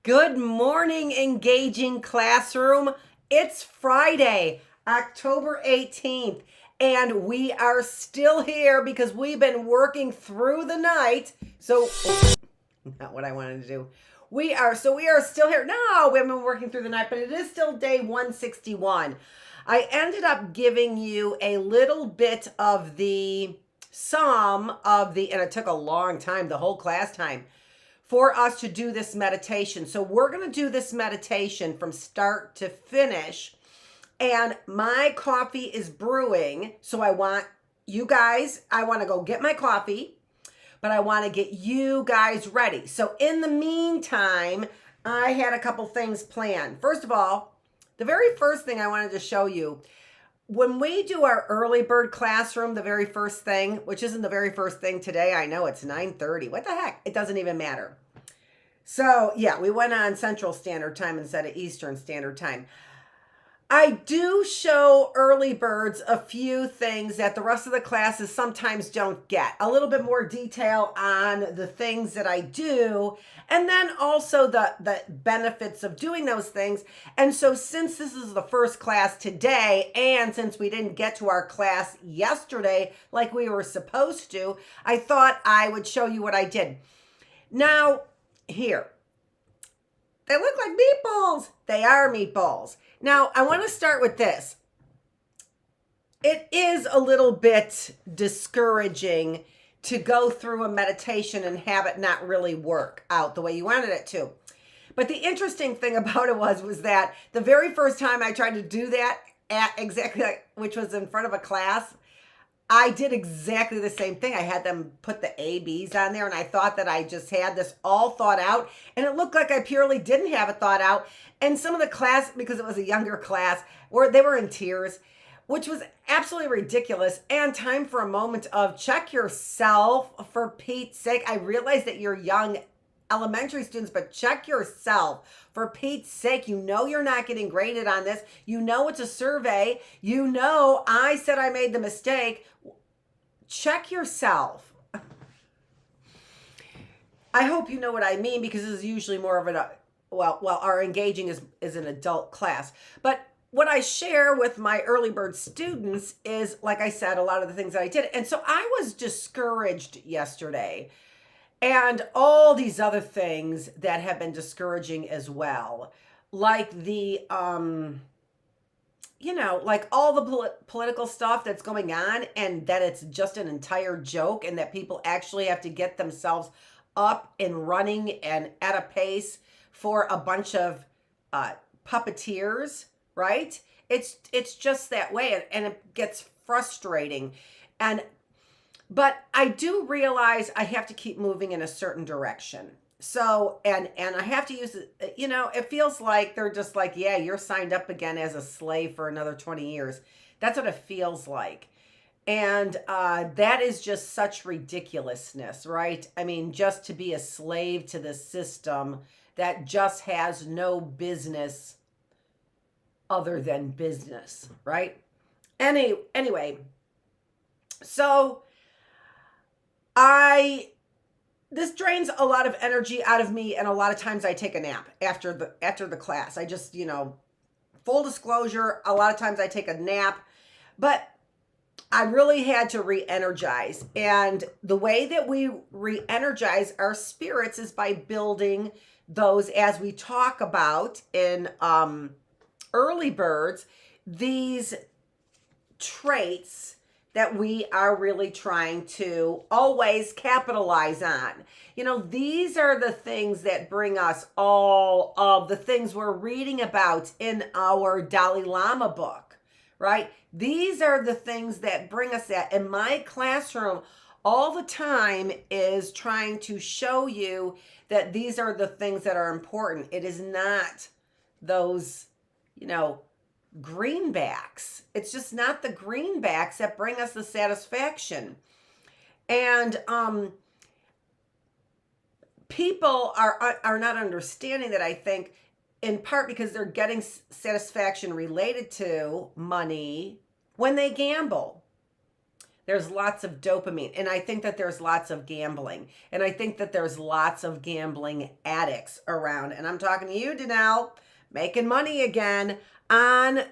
Good morning, engaging classroom. It's Friday, October 18th, and we are still here because we've been working through the night. So, not what I wanted to do. We are still here. No, we haven't been working through the night, but it is still day 161. I ended up giving you a little bit of the sum of the, and it took a long time, the whole class time, for us to do this meditation. So we're going to do this meditation from start to finish. And my coffee is brewing. So I want you guys, I want to go get my coffee, but I want to get you guys ready. So in the meantime, I had a couple things planned. First of all, the very first thing I wanted to show you, when we do our early bird classroom, the very first thing, which isn't the very first thing today, I know it's 9:30. What the heck? It doesn't even matter. So yeah, we went on Central Standard Time instead of Eastern Standard Time. I do show early birds a few things that the rest of the classes sometimes don't get. A little bit more detail on the things that I do, and then also the benefits of doing those things. And so since this is the first class today, and since we didn't get to our class yesterday like we were supposed to, I thought I would show you what I did. Now, here. They look like meatballs. They are meatballs. Now, I want to start with this. It is a little bit discouraging to go through a meditation and have it not really work out the way you wanted it to. But the interesting thing about it was that the very first time I tried to do that, which was in front of a class, I did exactly the same thing. I had them put the A, B's on there, and I thought that I just had this all thought out, and it looked like I purely didn't have it thought out. And some of the class, because it was a younger class, they were in tears, which was absolutely ridiculous. And time for a moment of check yourself, for Pete's sake. I realize that you're young elementary students, but check yourself. For Pete's sake, you know you're not getting graded on this. You know it's a survey. You know I said I made the mistake. Check yourself. I hope you know what I mean, because this is usually more of our engaging is an adult class. But what I share with my early bird students is, like I said, a lot of the things that I did. And so I was discouraged yesterday. And all these other things that have been discouraging as well, like the, like all the political stuff that's going on, and that it's just an entire joke, and that people actually have to get themselves up and running and at a pace for a bunch of puppeteers, right? It's just that way, and it gets frustrating. But I do realize I have to keep moving in a certain direction. So, and I have to use it, it feels like they're just like, yeah, you're signed up again as a slave for another 20 years. That's what it feels like. And that is just such ridiculousness, right? I mean, just to be a slave to the system that just has no business other than business, right? Anyway, so this drains a lot of energy out of me, and a lot of times I take a nap after the class. I just, full disclosure, a lot of times I take a nap, but I really had to re-energize. And the way that we re-energize our spirits is by building those, as we talk about in early birds, these traits that we are really trying to always capitalize on. These are the things that bring us all of the things we're reading about in our Dalai Lama book, right? These are the things that bring us that. In my classroom, all the time is trying to show you that these are the things that are important. It is not those, greenbacks. It's just not the greenbacks that bring us the satisfaction. And people are not understanding that, I think, in part because they're getting satisfaction related to money when they gamble. There's lots of dopamine. And I think that there's lots of gambling. And I think that there's lots of gambling addicts around. And I'm talking to you, Danelle, making money again on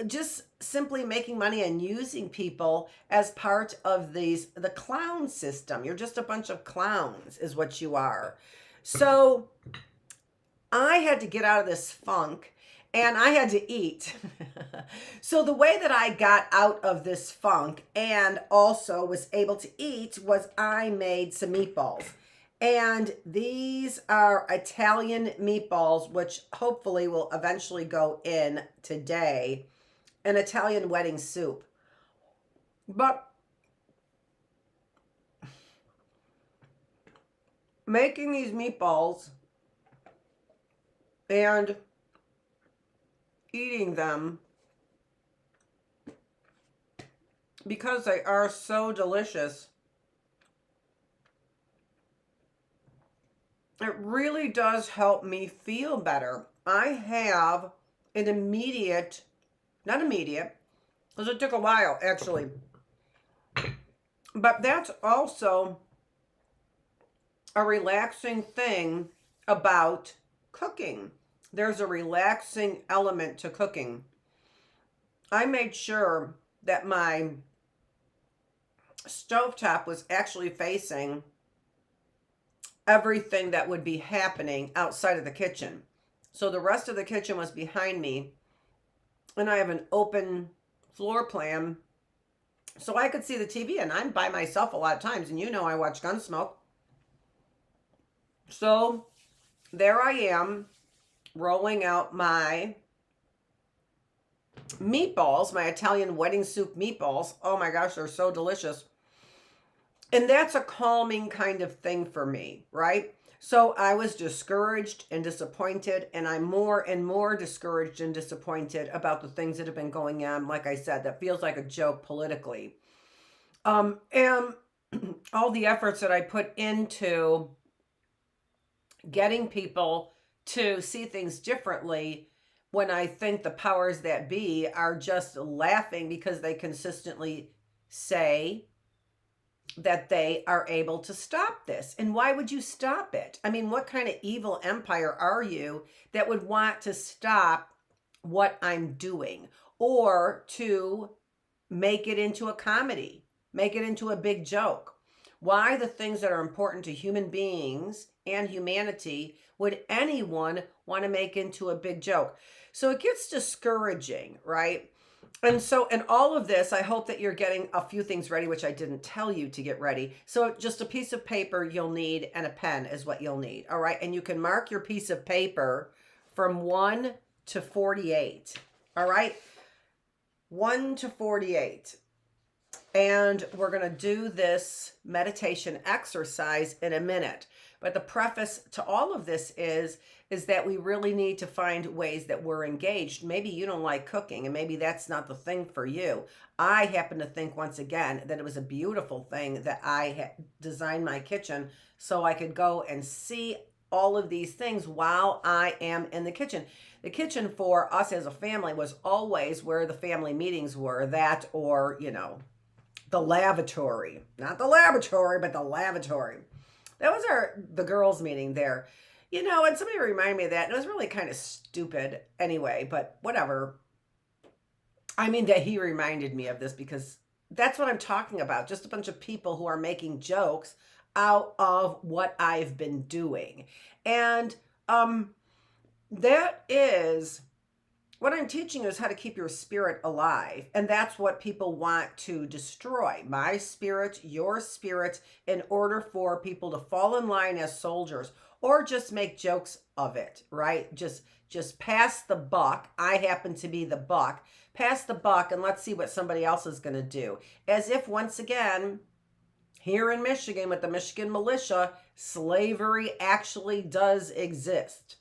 just simply making money and using people as part of the clown system. You're just a bunch of clowns is what you are. So I had to get out of this funk and I had to eat. So the way that I got out of this funk and also was able to eat was I made some meatballs. And these are Italian meatballs, which hopefully will eventually go in today. An Italian wedding soup. But making these meatballs and eating them, because they are so delicious, it really does help me feel better. I have an immediate, not immediate, because it took a while actually, but that's also a relaxing thing about cooking. There's a relaxing element to cooking. I made sure that my stovetop was actually facing everything that would be happening outside of the kitchen. So the rest of the kitchen was behind me, and I have an open floor plan so I could see the TV, and I'm by myself a lot of times, and you know I watch Gunsmoke. So there I am rolling out my meatballs, my Italian wedding soup meatballs. Oh my gosh, they're so delicious. And that's a calming kind of thing for me, right? So I was discouraged and disappointed, and I'm more and more discouraged and disappointed about the things that have been going on. Like I said, that feels like a joke politically. And all the efforts that I put into getting people to see things differently, when I think the powers that be are just laughing because they consistently say that they are able to stop this. And why would you stop it? I mean, what kind of evil empire are you that would want to stop what I'm doing or to make it into a comedy, make it into a big joke? Why the things that are important to human beings and humanity would anyone want to make into a big joke? So it gets discouraging, right? And so in all of this, I hope that you're getting a few things ready, which I didn't tell you to get ready. So just a piece of paper you'll need and a pen is what you'll need. All right. And you can mark your piece of paper from 1 to 48. All right. 1 to 48. And we're going to do this meditation exercise in a minute. But the preface to all of this is that we really need to find ways that we're engaged. Maybe you don't like cooking, and maybe that's not the thing for you. I happen to think, once again, that it was a beautiful thing that I designed my kitchen so I could go and see all of these things while I am in the kitchen. The kitchen for us as a family was always where the family meetings were, that or, you know, the lavatory. Not the laboratory, but the lavatory. That was the girls' meeting there. You know, and somebody reminded me of that. And it was really kind of stupid anyway, but whatever. I mean, that he reminded me of this because that's what I'm talking about. Just a bunch of people who are making jokes out of what I've been doing. And that is what I'm teaching you, is how to keep your spirit alive. And that's what people want to destroy. My spirit, your spirit, in order for people to fall in line as soldiers or just make jokes of it, right? Just pass the buck. I happen to be the buck. Pass the buck and let's see what somebody else is going to do. As if, once again, here in Michigan with the Michigan militia, slavery actually does exist.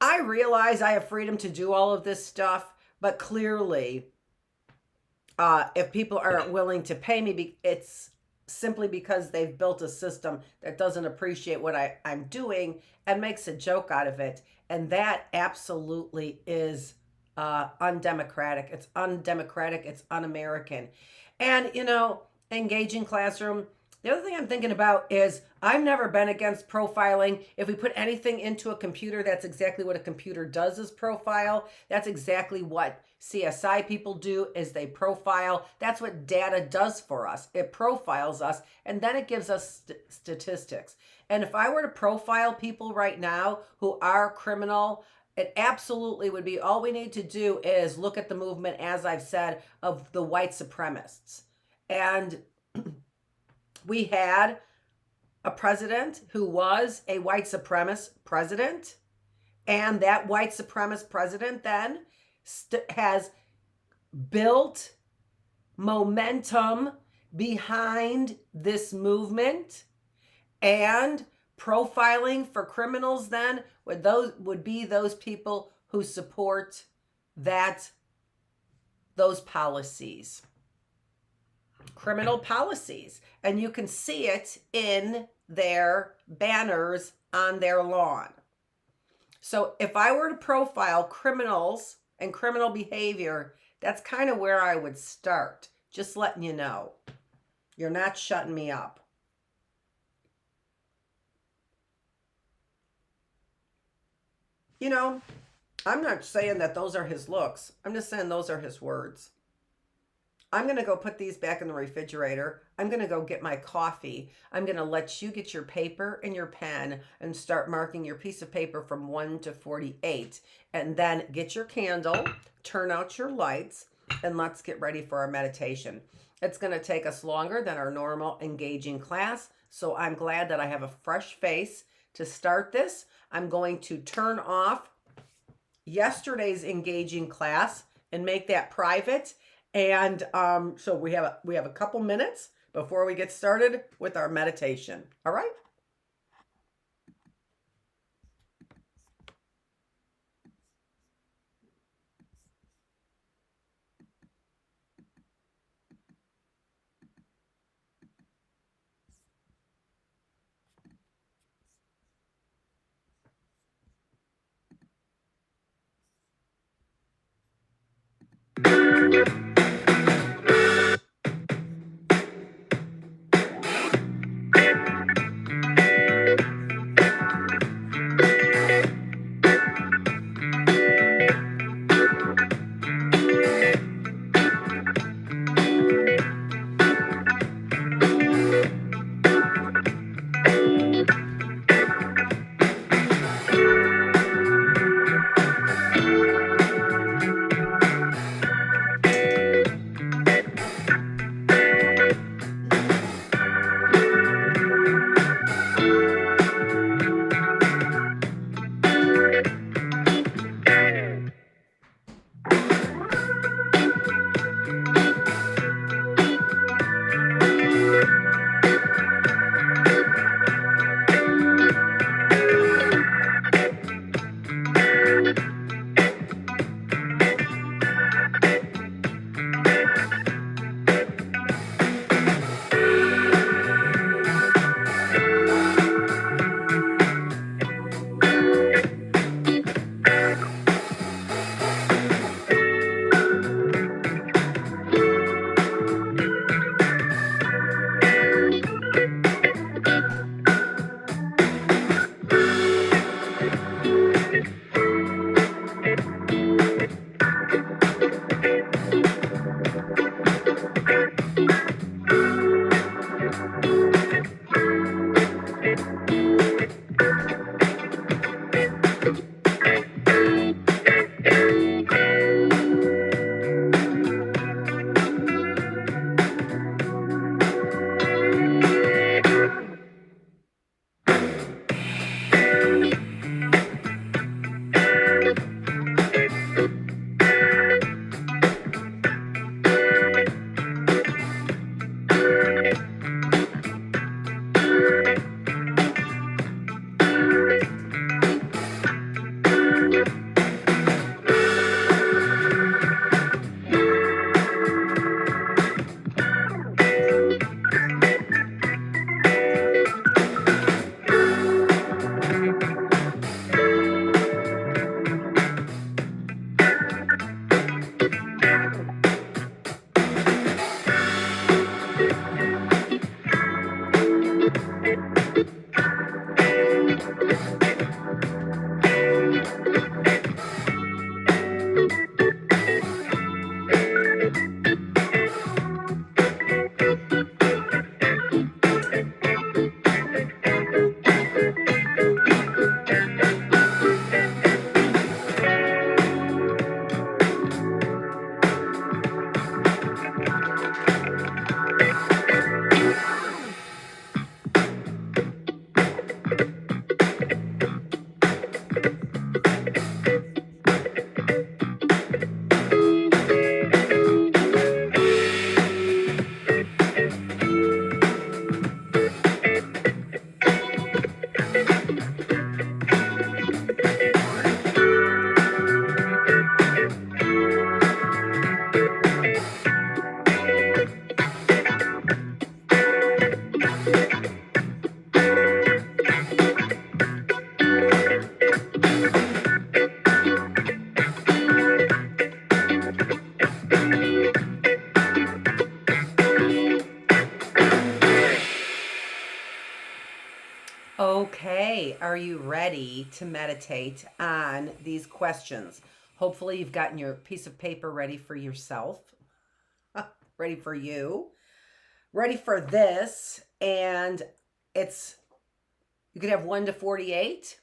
I realize I have freedom to do all of this stuff, but clearly, if people aren't willing to pay me, it's simply because they've built a system that doesn't appreciate what I'm doing and makes a joke out of it. And that absolutely is undemocratic. It's undemocratic. It's un-American. And, engaging classroom. The other thing I'm thinking about is I've never been against profiling. If we put anything into a computer, that's exactly what a computer does, is profile. That's exactly what CSI people do, is they profile. That's what data does for us. It profiles us, and then it gives us statistics. And if I were to profile people right now who are criminal, it absolutely would be, all we need to do is look at the movement, as I've said, of the white supremacists. And we had a president who was a white supremacist president, and that white supremacist president then has built momentum behind this movement. And profiling for criminals then would be those people who support those policies, criminal policies. And you can see it in their banners on their lawn. So if I were to profile criminals and criminal behavior, that's kind of where I would start. Just letting you know. You're not shutting me up. I'm not saying that those are his looks. I'm just saying those are his words. I'm going to go put these back in the refrigerator. I'm going to go get my coffee. I'm going to let you get your paper and your pen and start marking your piece of paper from 1 to 48. And then get your candle, turn out your lights, and let's get ready for our meditation. It's going to take us longer than our normal engaging class, so I'm glad that I have a fresh face to start this. I'm going to turn off yesterday's engaging class and make that private. And so we have a couple minutes before we get started with our meditation. All right? Okay, are you ready to meditate on these questions? Hopefully, you've gotten your piece of paper ready for yourself, ready for you, ready for this. And you could have 1 to 48.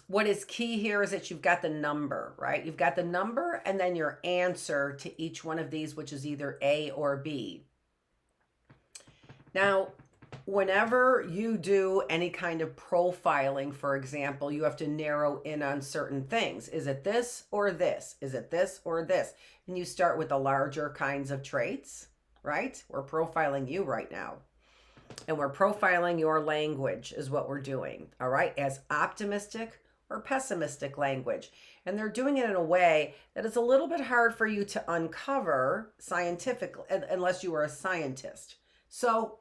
What is key here is that you've got the number, right? You've got the number and then your answer to each one of these, which is either A or B. Now, whenever you do any kind of profiling, for example, you have to narrow in on certain things. Is it this or this? Is it this or this? And you start with the larger kinds of traits, right? We're profiling you right now. And we're profiling your language is what we're doing, all right? As optimistic or pessimistic language. And they're doing it in a way that is a little bit hard for you to uncover scientifically, unless you are a scientist. So